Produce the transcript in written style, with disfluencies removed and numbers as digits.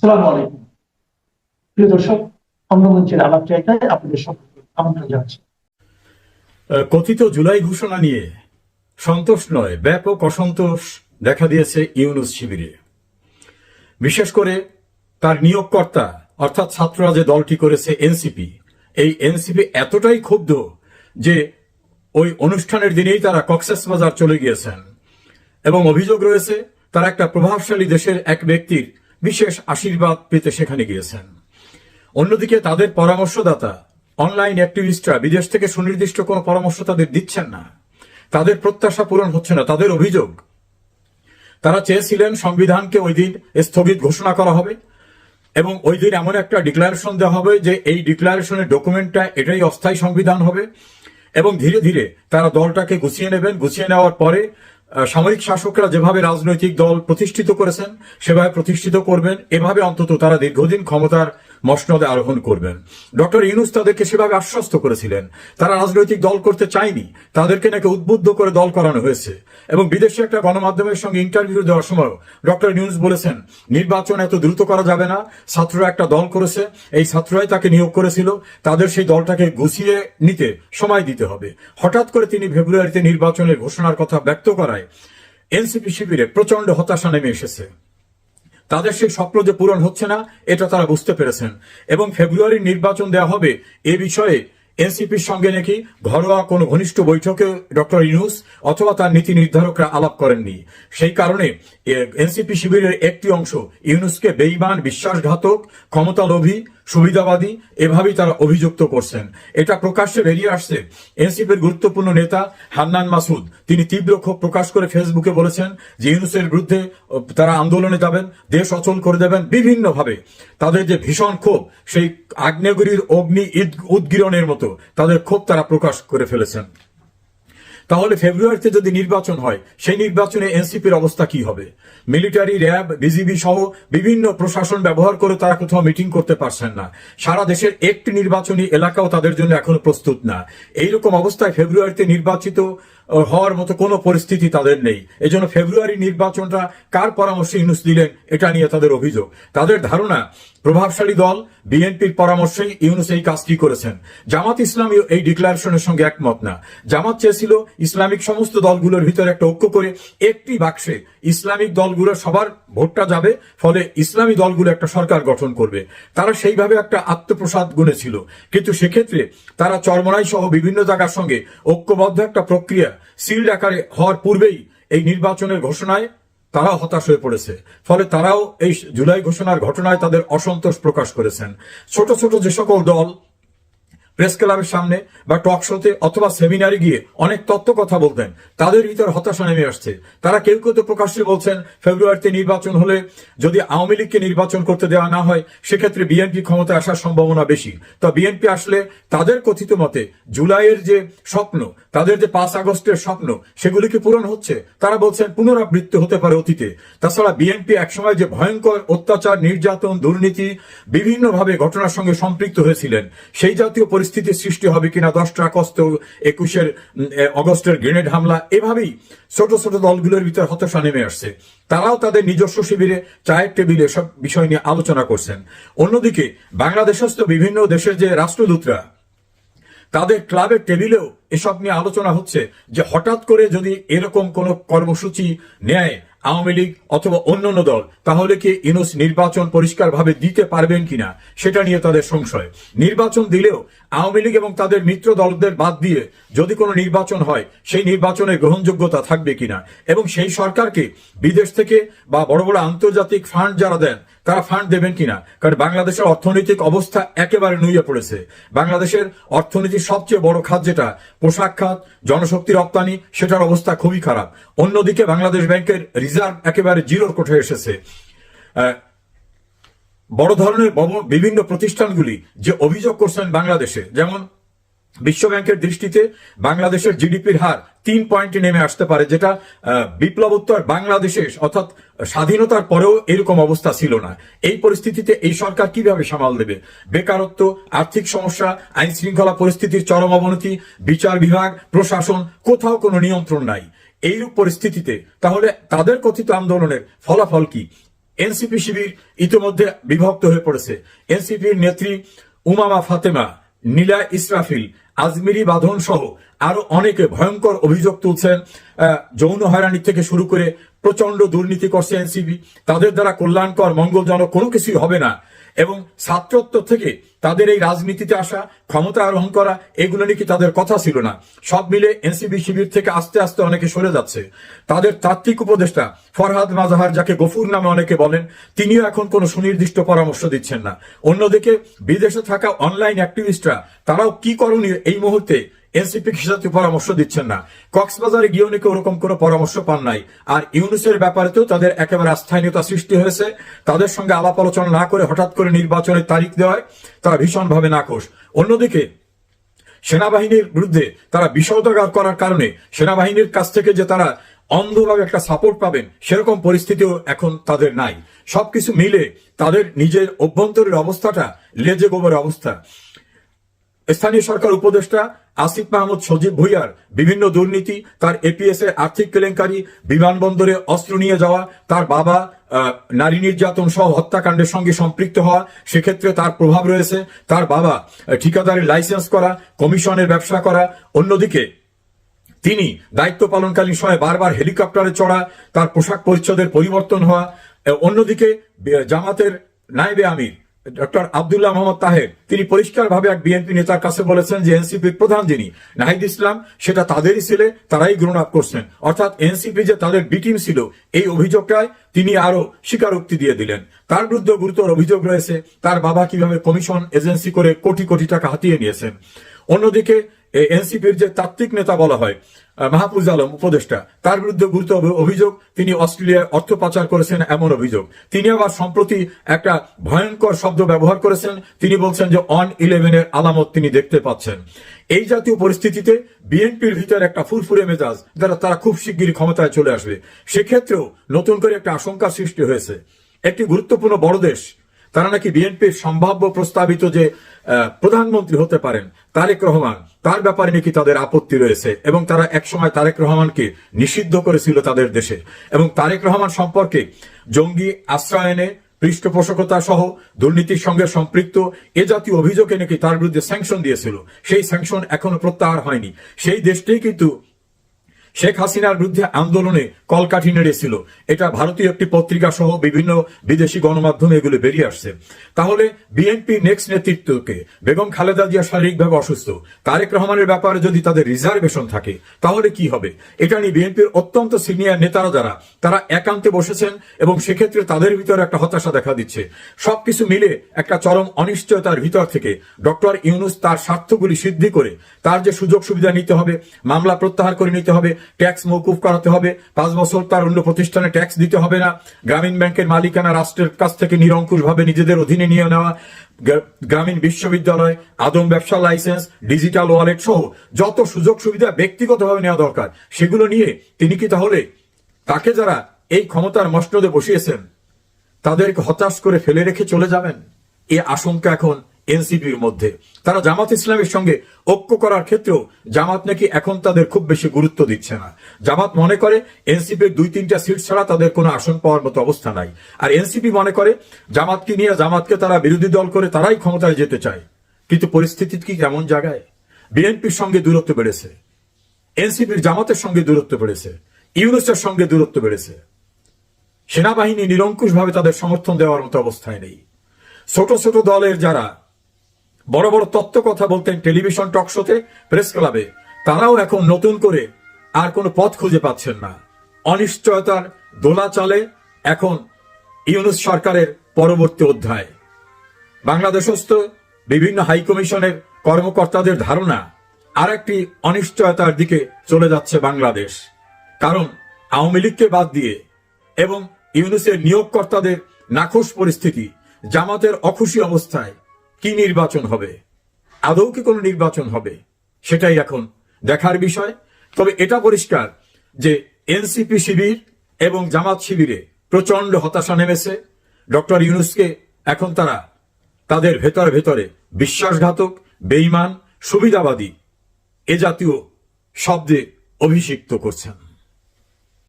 আসসালামু আলাইকুম প্রিয় দর্শক, অঙ্গমঞ্চের আলাপ জায়গায় আপনাদের সকলকে আমন্ত্রণ জানাচ্ছি। কথিত জুলাই ঘোষণা নিয়ে সন্তোষ নয়, ব্যাপক অসন্তোষ দেখা দিয়েছে ইউনূস শিবিরে। বিশেষ করে তার নিয়োগকর্তা অর্থাৎ ছাত্ররা যে দলটি করেছে এনসিপি, এই এনসিপি এতটাই ক্ষুব্ধ যে ওই অনুষ্ঠানের দিনেই তারা কক্সবাজার চলে গিয়েছেন এবং অভিযোগ রয়েছে তারা একটা প্রভাবশালী দেশের এক ব্যক্তির বিশেষ আশীর্বাদ পেতে সেখানে গিয়েছেন। অন্যদিকে তাদের পরামর্শদাতা অনলাইন অ্যাক্টিভিস্টরা বিদেশ থেকে সুনির্দিষ্ট কোনো পরামর্শ তাদের দিচ্ছেন না, তাদের প্রত্যাশা পূরণ হচ্ছে না। তাদের অভিযোগ, তারা চেয়েছিলেন সংবিধানকে ওই দিন স্থগিত ঘোষণা করা হবে এবং ওই দিন এমন একটা ডিক্লারেশন দেওয়া হবে যে এই ডিক্লারেশনের ডকুমেন্টটা এটাই অস্থায়ী সংবিধান হবে এবং ধীরে ধীরে তারা দলটাকে গুছিয়ে নেবেন। গুছিয়ে নেওয়ার পরে সামরিক শাসকরা যেভাবে রাজনৈতিক দল প্রতিষ্ঠিত করেছেন সেভাবে প্রতিষ্ঠিত করবেন, এভাবে অন্তত তারা দীর্ঘদিন ক্ষমতার মসনদে আরোহণ করবেন। ডক্টর ইউনূস তাদেরকে সেভাবে আশ্বস্ত করেছিলেন। তারা রাজনৈতিক দল করতে চায়নি, তাদেরকে নাকি উদ্বুদ্ধ করে দল করানো হয়েছে। এবং বিদেশে একটা গণমাধ্যমের সঙ্গে ইন্টারভিউ দেওয়ার সময় ডক্টর ইউনূস বলেছেন নির্বাচন এত দ্রুত করা যাবে না, ছাত্ররা একটা দল করেছে, এই ছাত্ররাই তাকে নিয়োগ করেছিল, তাদের সেই দলটাকে গুছিয়ে নিতে সময় দিতে হবে। হঠাৎ করে তিনি ফেব্রুয়ারিতে নির্বাচনের ঘোষণার কথা ব্যক্ত করায় এনসিপি শিবিরে প্রচন্ড হতাশা নেমে এসেছে। তাদের সেই স্বপ্ন যে পূরণ হচ্ছে না এটা তারা বুঝতে পেরেছেন এবং ফেব্রুয়ারির নির্বাচন দেওয়া হবে এ বিষয়ে এনসিপির সঙ্গে নাকি ঘরোয়া কোনো ঘনিষ্ঠ বৈঠকে ডক্টর ইউনূস অথবা তার নীতি নির্ধারকরা আলাপ করেননি। সেই কারণে এনসিপি শিবিরের একটি অংশ ইউনূসকে বেঈমান, বিশ্বাসঘাতক, ক্ষমতালোভী, সুবিধাবাদী এভাবেই তারা অভিযুক্ত করছেন। এটা প্রকাশ্যে বেরিয়ে আসছে। এনসিপির গুরুত্বপূর্ণ নেতা হান্নান মাসুদ তিনি তীব্র ক্ষোভ প্রকাশ করে ফেসবুকে বলেছেন যে ইউনূসের বিরুদ্ধে তারা আন্দোলনে যাবেন, দেশ অচল করে দেবেন। বিভিন্নভাবে তাদের যে ভীষণ ক্ষোভ, সেই আগ্নেয়গিরির অগ্নি উদ্গীরণের মতো তাদের ক্ষোভ তারা প্রকাশ করে ফেলেছেন। তাহলে ফেব্রুয়ারিতে যদি নির্বাচন হয় সেই নির্বাচনে এনসিপির অবস্থা কি হবে? মিলিটারি, র্যাব, বিজিবি সহ বিভিন্ন প্রশাসন ব্যবহার করে তারা কোথাও মিটিং করতে পারছেন না। সারা দেশের একটি নির্বাচনী এলাকাও তাদের জন্য এখনো প্রস্তুত না। এইরকম অবস্থায় ফেব্রুয়ারিতে নির্বাচিত হওয়ার মতো কোনো পরিস্থিতি তাদের নেই। এই জন্য ফেব্রুয়ারি নির্বাচনটা কার পরামর্শে ইউনূস দিলেন এটা নিয়ে তাদের অভিযোগ। তাদের ধারণা প্রভাবশালী দল বিএনপির পরামর্শেই ইউনূস এই কাজটি করেছেন। জামাত ইসলামী এই ডিক্লারেশনের সঙ্গে একমত না। জামাত চেয়েছিল ইসলামিক সমস্ত দলগুলোর ভিতরে একটা ঐক্য করে একটি বাক্সে ইসলামিক দলগুলোর সবার ভোটটা যাবে, ফলে ইসলামী দলগুলো একটা সরকার গঠন করবে। তারা সেইভাবে একটা আত্মপ্রসাদ গুনেছিল, কিন্তু সেক্ষেত্রে তারা চরমনাই সহ বিভিন্ন জায়গার সঙ্গে ঐক্যবদ্ধ একটা প্রক্রিয়া সিল্ড আকারে হওয়ার পূর্বেই এই নির্বাচনের ঘোষণায় তারাও হতাশ হয়ে পড়েছে। ফলে তারাও এই জুলাই ঘোষণার ঘটনায় তাদের অসন্তোষ প্রকাশ করেছেন। ছোট ছোট যে সকল দল প্রেস ক্লাবের সামনে বা টক শোতে অথবা সেমিনারে গিয়ে অনেক তত্ত্ব কথা বলতেন, তাদের ভিতর হতাশা নেমে আসছে। তারা কেউ কেউ তো প্রকাশ্যে বলছেন ফেব্রুয়ারিতে নির্বাচন হলে যদি আওয়ামী লীগকে নির্বাচন করতে দেওয়া না হয় সেক্ষেত্রে বিএনপি ক্ষমতায় আসার সম্ভাবনা বেশি। তো বিএনপি আসলে তাদের কথিত মতে জুলাইয়ের যে স্বপ্ন, তাদের যে 5 আগস্টের স্বপ্ন, সেগুলিকে পূরণ হচ্ছে। তারা বলছেন পুনরাবৃত্তি হতে পারে অতীতে। তাছাড়া বিএনপি একসময় যে ভয়ঙ্কর অত্যাচার, নির্যাতন, দুর্নীতি বিভিন্নভাবে ঘটনার সঙ্গে সম্পৃক্ত হয়েছিলেন, সেই জাতীয় পরিস্থিতির সৃষ্টি হবে কিনা, 10টা আগস্ট, 21 অগস্টের গ্রেনেড হামলা, এভাবেই ছোট ছোট দলগুলোর ভিতর হতাশা নেমে আসছে। তারাও তাদের নিজস্ব শিবিরে চায়ের টেবিলে সব বিষয় নিয়ে আলোচনা করছেন। অন্যদিকে বাংলাদেশস্থ বিভিন্ন দেশের যে রাষ্ট্রদূতরা, তাদের ক্লাবের টেবিলেও এসব নিয়ে আলোচনা হচ্ছে যে হঠাৎ করে যদি এরকম কোন কর্মসূচি নেয় আওয়ামী লীগ অথবা অন্যান্য দল, তাহলে কি ইউনূস নির্বাচন পরিষ্কারভাবে দিতে পারবেন কিনা সেটা নিয়ে তাদের সংশয়। নির্বাচন দিলেও আওয়ামী লীগ এবং তাদের মিত্র দলদের বাদ দিয়ে যদি কোনো নির্বাচন হয় সেই নির্বাচনের গ্রহণযোগ্যতা থাকবে কিনা এবং সেই সরকারকে বিদেশ থেকে বা বড় বড় আন্তর্জাতিক ফান্ড যারা দেন তারা ফান্ড দেবেন কিনা। কারণ বাংলাদেশের অর্থনৈতিক অবস্থা একেবারে নুইয়ে পড়েছে। বাংলাদেশের অর্থনীতির সবচেয়ে বড় খাত যেটা পোশাক খাত, জনশক্তি রপ্তানি, সেটার অবস্থা খুবই খারাপ। অন্যদিকে বাংলাদেশ ব্যাংকের রিজার্ভ একেবারে জিরোর কোঠায় এসেছে। বড় ধরনের বিভিন্ন প্রতিষ্ঠানগুলি যে অভিযোগ করছেন বাংলাদেশে, যেমন বিশ্বব্যাংকের দৃষ্টিতে বাংলাদেশের জিডিপির হার 3 পয়েন্টে নেমে আসতে পারে, যেটা বিপ্লবোত্তর বাংলাদেশে অর্থাৎ স্বাধীনতার পরেও এরকম অবস্থা ছিল না। এই পরিস্থিতিতে এই সরকার কিভাবে সামাল দেবে? বেকারত্ব, আর্থিক সমস্যা, আইন শৃঙ্খলা পরিস্থিতির চরম অবনতি, বিচার বিভাগ, প্রশাসন, কোথাও কোনো নিয়ন্ত্রণ নাই। এইরূপ পরিস্থিতিতে তাহলে তাদের কথিত আন্দোলনের ফলাফল কি? এনসিপি শিবির ইতিমধ্যে বিভক্ত হয়ে পড়েছে। এনসিপির নেত্রী উমামা ফাতেমা, নীলা ইসরাফিল, আজমিরি বাঁধন সহ আরো অনেকে ভয়ঙ্কর অভিযোগ তুলছেন। যৌন হয়রানি থেকে শুরু করে প্রচন্ড দুর্নীতি করছে এনসিপি। তাদের দ্বারা কল্যাণকর মঙ্গলজনক কোনো কিছুই হবে না, এবং ছাত্রত্ব থেকে তাদের এই রাজনীতিতে আসা, ক্ষমতা আরোহণ করা, এগুলো নাকি তাদের কথা ছিল না। সব মিলে এনসিপি শিবির থেকে আস্তে আস্তে অনেকে সরে যাচ্ছে। তাদের তাত্ত্বিক উপদেষ্টা ফরহাদ মাজাহার, যাকে গফুর নামে অনেকে বলেন, তিনিও এখন কোনো সুনির্দিষ্ট পরামর্শ দিচ্ছেন না। অন্যদিকে বিদেশে থাকা অনলাইন অ্যাক্টিভিস্টরা, তারাও কি করণীয় এই মুহূর্তে এনসিপি সাথে পরামর্শ দিচ্ছেন না। কক্সবাজারে গিয়েও নাকি ওরকম কোনো পরামর্শ পান নাই। আর ইউনূসের ব্যাপারেতেও তাদের একেবারে আস্থাহীনতা সৃষ্টি হয়েছে। তাদের সঙ্গে আলাপ আলোচনা না করে হঠাৎ করে নির্বাচনের তারিখ দেওয়ায় তারা ভীষণভাবে নাখোশ। অন্যদিকে সেনাবাহিনীর বিরুদ্ধে তারা বিষোদাগার করার কারণে সেনাবাহিনীর কাছ থেকে যে তারা অন্ধভাবে একটা সাপোর্ট পাবেন, সেরকম পরিস্থিতিও এখন তাদের নাই। সবকিছু মিলে তাদের নিজের অভ্যন্তরের অবস্থাটা লেজে গোবরের অবস্থা। স্থানীয় সরকার উপদেষ্টা আসিফ মাহমুদ সজীব ভুইয়ার বিভিন্ন দুর্নীতি, তার এপিএস এর আর্থিক কেলেঙ্কারি, বিমানবন্দরে অস্ত্র নিয়ে যাওয়া, তার বাবা নারী নির্যাতন সহ হত্যাকাণ্ডের সঙ্গে সম্পৃক্ত হওয়া, সেক্ষেত্রে তার প্রভাব রয়েছে। তার বাবা ঠিকাদারের লাইসেন্স করা, কমিশনের ব্যবসা করা। অন্যদিকে তিনি দায়িত্ব পালনকালীন সময় বারবার হেলিকপ্টারে চড়া, তার পোশাক পরিচ্ছদের পরিবর্তন হওয়া। অন্যদিকে জামাতের নায়েবে আমির ডক্টর আব্দুল্লাহ মোহাম্মদ তাহের, তিনি পরিষ্কারভাবে এক বিএনপি নেতার কাছে বলেছেন যে এনসিপির প্রধান যিনি নাহিদ ইসলাম, সেটা তাদেরই ছেলে, তারাই গ্রহণ আপ করছেন। অর্থাৎ এনসিপি যে তাদের বি টিম ছিল, এই অভিযোগটায় তিনি আরো স্বীকারোক্তি দিয়ে দিলেন। তার বিরুদ্ধে গুরুতর অভিযোগ রয়েছে, তার বাবা কিভাবে কমিশন এজেন্সি করে কোটি কোটি টাকা হাতিয়ে নিয়েছেন। অন্যদিকে এনসিপির যে তাত্ত্বিক নেতা বলা হয় মাহফুজ আলম উপদেষ্টা, তার বিরুদ্ধে গুরুতর অভিযোগ, তিনি অস্ট্রেলিয়ায় অর্থ পাচার করেছেন এমন অভিযোগ। তিনি আবার সম্প্রতি একটা ভয়ঙ্কর শব্দ ব্যবহার করেছেন, তিনি বলছেন যে অন 11 এর আলামত তিনি দেখতে পাচ্ছেন। এই জাতীয় পরিস্থিতিতে বিএনপির ভিতরে একটা ফুরফুরে মেজাজ, যারা তারা খুব শিগগিরই ক্ষমতায় চলে আসবে। সেক্ষেত্রেও নতুন করে একটা আশঙ্কার সৃষ্টি হয়েছে। একটি গুরুত্বপূর্ণ বড় দেশ, তারা নাকি বিএনপির সম্ভাব্য প্রস্তাবিত যে প্রধানমন্ত্রী হতে পারেন তারেক রহমান, তার ব্যাপারে নাকি তাদের আপত্তি রয়েছে, এবং তারা একসময় তারেক রহমানকে নিষিদ্ধ করেছিল তাদের দেশে, এবং তারেক রহমান সম্পর্কে জঙ্গি আশ্রয়নে, পৃষ্ঠপোষকতা সহ দুর্নীতির সঙ্গে সম্পৃক্ত এ জাতীয় অভিযোগে নাকি তার বিরুদ্ধে স্যাংশন দিয়েছিল। সেই স্যাংশন এখনো প্রত্যাহার হয়নি। সেই দেশটাই কিন্তু শেখ হাসিনার বিরুদ্ধে আন্দোলনে কলকাঠি নেড়েছিল। এটা ভারতীয় একটি পত্রিকা সহ বিভিন্ন বিদেশি গণমাধ্যমে এগুলো বেরিয়ে আসছে। তাহলে বিএনপি নেক্সট নেতৃত্বকে, বেগম খালেদা জিয়া শারীরিকভাবে অসুস্থ, তারেক রহমানের ব্যাপারে যদি তাদের রিজার্ভেশন থাকে, তাহলে কি হবে? এটা নিয়ে বিএনপির অত্যন্ত সিনিয়র নেতারা যারা, তারা একান্তে বসেছেন, এবং সেক্ষেত্রে তাদের ভিতরে একটা হতাশা দেখা দিচ্ছে। সবকিছু মিলে একটা চরম অনিশ্চয়তার ভিতর থেকে ডক্টর ইউনূস তার স্বার্থগুলি সিদ্ধি করে, তার যে সুযোগ সুবিধা নিতে হবে, মামলা প্রত্যাহার করে নিতে হবে, ট্যাক্স মওকুফ করাতে হবে, 5 বছর তার অন্য প্রতিষ্ঠানে ট্যাক্স দিতে হবে না, গ্রামীণ ব্যাংকের মালিকানা রাষ্ট্রের কাছ থেকে নিরঙ্কুশভাবে নিজেদের অধীনে নিয়ে নেওয়া, গ্রামীণ বিশ্ববিদ্যালয়, আদম ব্যবসা লাইসেন্স, ডিজিটাল ওয়ালেট সহ যত সুযোগ সুবিধা ব্যক্তিগতভাবে নেওয়া দরকার, সেগুলো নিয়ে তিনি কি তাহলে তাকে যারা এই ক্ষমতার মসনদে বসিয়েছেন তাদেরকে হতাশ করে ফেলে রেখে চলে যাবেন? এই আশঙ্কা এখন এনসিপির মধ্যে। তারা জামাত ইসলামের সঙ্গে ঐক্য করার ক্ষেত্রেও জামাত নাকি এখন তাদের খুব বেশি গুরুত্ব দিচ্ছে না। জামাত মনে করে এনসিপির 2-3টা সিট ছাড়া তাদের কোনো আসন পাওয়ার মতো অবস্থা নাই। আর এনসিপি মনে করে জামাতকে নিয়ে, জামাতকে তারা বিরোধী দল করে তারাই ক্ষমতায় যেতে চায়। কিন্তু পরিস্থিতি কি কেমন জায়গায়? বিএনপির সঙ্গে দূরত্ব বেড়েছে, এনসিপির জামাতের সঙ্গে দূরত্ব বেড়েছে, ইউনূসের সঙ্গে দূরত্ব বেড়েছে। সেনাবাহিনী নিরঙ্কুশভাবে তাদের সমর্থন দেওয়ার মতো অবস্থায় নেই। ছোট ছোট দলের যারা বড় বড় তত্ত্ব কথা বলতেন টেলিভিশন টক শোতে, প্রেস ক্লাবে, তারাও এখন নতুন করে আর কোনো পথ খুঁজে পাচ্ছেন না। অনিশ্চয়তার দোলা চলে এখন ইউনূস সরকারের পরবর্তী অধ্যায়। বাংলাদেশস্থ বিভিন্ন হাইকমিশনের কর্মকর্তাদের ধারণা আর একটি অনিশ্চয়তার দিকে চলে যাচ্ছে বাংলাদেশ। কারণ আওয়ামী লীগকে বাদ দিয়ে এবং ইউনূসের নিয়োগকর্তাদের নাখোশ পরিস্থিতি, জামাতের অখুশি অবস্থায় কি নির্বাচন হবে? আদৌ কি কোনো নির্বাচন হবে? সেটাই এখন দেখার বিষয়। তবে এটা পরিষ্কার যে এনসিপি শিবির এবং জামাত শিবিরে প্রচন্ড হতাশা নেমেছে। ডক্টর ইউনূসকে এখন তারা তাদের ভেতরে ভেতরে বিশ্বাসঘাতক, বেঈমান, সুবিধাবাদী এ জাতীয় শব্দে অভিষিক্ত করছেন।